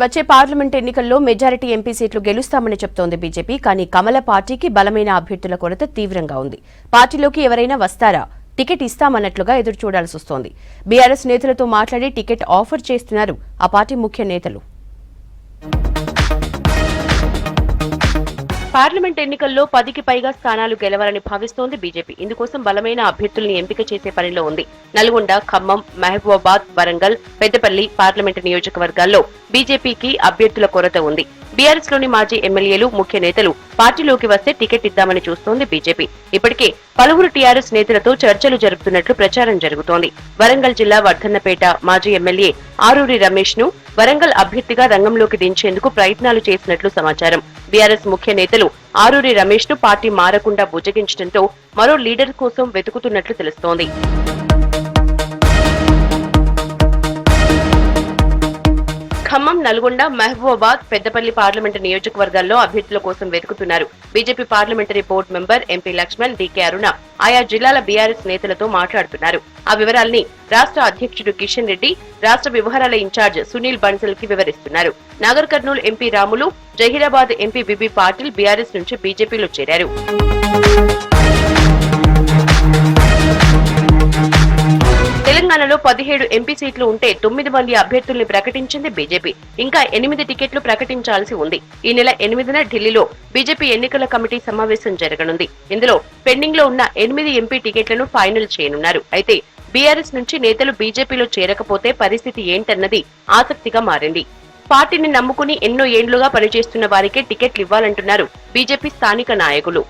వచ్చే పార్లమెంట్ ఎన్నికల్లో majority MP సీట్లు గెలుస్తామని చెప్తోంది బీజేపీ. కానీ కమల పార్టీకి బలమైన అభ్యర్థుల కొరత తీవ్రంగా ఉంది. పార్టీలోకి ఎవరైనా వస్తారా, టికెట్ ఇస్తామన్నట్లుగా ఎదురు చూడాల్సి వస్తోంది. బీఆర్ఎస్ నేతలతో మాట్లాడి టికెట్ ఆఫర్ చేస్తున్నారు ఆ పార్టీ ముఖ్య నేతలు. పార్లమెంట్ ఎన్నికల్లో 10కి పైగా స్థానాలు గెలవాలని భావిస్తోంది బీజేపీ. ఇందుకోసం బలమైన అభ్యర్థుల్ని ఎంపిక చేసే పనిలో ఉంది. నల్గొండ, ఖమ్మం, మహబూబాబాద్, వరంగల్, పెద్దపల్లి పార్లమెంటు నియోజకవర్గాల్లో బీజేపీకి అభ్యర్థుల కొరత ఉంది. బీఆర్ఎస్ లోని మాజీ ఎమ్మెల్యేలు, ముఖ్య నేతలు పార్టీలోకి వస్తే టికెట్ ఇద్దామని చూస్తోంది బీజేపీ. ఇప్పటికే పలువురు టీఆర్ఎస్ నేతలతో చర్చలు జరుపుతున్నట్లు ప్రచారం జరుగుతోంది. వరంగల్ జిల్లా వర్ధన్నపేట మాజీ ఎమ్మెల్యే ఆరూరి రమేష్ ను వరంగల్ అభ్యర్థిగా రంగంలోకి దించేందుకు ప్రయత్నాలు చేసినట్లు సమాచారం. బీఆర్ఎస్ ముఖ్య నేతలు ఆరూరి రమేష్ ను పార్టీ మారకుండా బుజ్జగించడంతో మరో లీడర్ కోసం వెతుకుతున్నట్లు తెలుస్తోంది. ఖమ్మం, నల్గొండ, మహబూబాబాద్, పెద్దపల్లి పార్లమెంటు నియోజకవర్గాల్లో అభ్యర్థుల కోసం వెతుకుతున్నారు. BJP parliamentary board member MP Laxman, DK Aruna ఆయా జిల్లాల బీఆర్ఎస్ నేతలతో మాట్లాడుతున్నారు. ఆ వివరాల్ని రాష్ట్ర అధ్యక్షుడు కిషన్ రెడ్డి, రాష్ట్ర వ్యవహారాల ఇన్ఛార్జ్ సునీల్ బన్సల్ కి వివరిస్తున్నారు. Nagar Kurnool MP Ramulu, Zaheerabad MP BB Patil BRS నుంచి బీజేపీలో చేరారు. తెలంగాణలో 17 ఎంపీ సీట్లు ఉంటే 9 మంది అభ్యర్థుల్ని ప్రకటించింది బీజేపీ. ఇంకా 8 టికెట్లు ప్రకటించాల్సి ఉంది. ఈ నెల 8న ఢిల్లీలో బీజేపీ ఎన్నికల కమిటీ సమావేశం జరగనుంది. ఇందులో పెండింగ్ లో ఉన్న 8 ఎంపీ టికెట్లను ఫైనల్ చేయనున్నారు. అయితే బీఆర్ఎస్ నుంచి నేతలు బీజేపీలో చేరకపోతే పరిస్థితి ఏంటన్నది ఆసక్తిగా మారింది. పార్టీని నమ్ముకుని ఎన్నో ఏండ్లుగా పనిచేస్తున్న వారికే టికెట్లు ఇవ్వాలంటున్నారు బీజేపీ స్థానిక నాయకులు.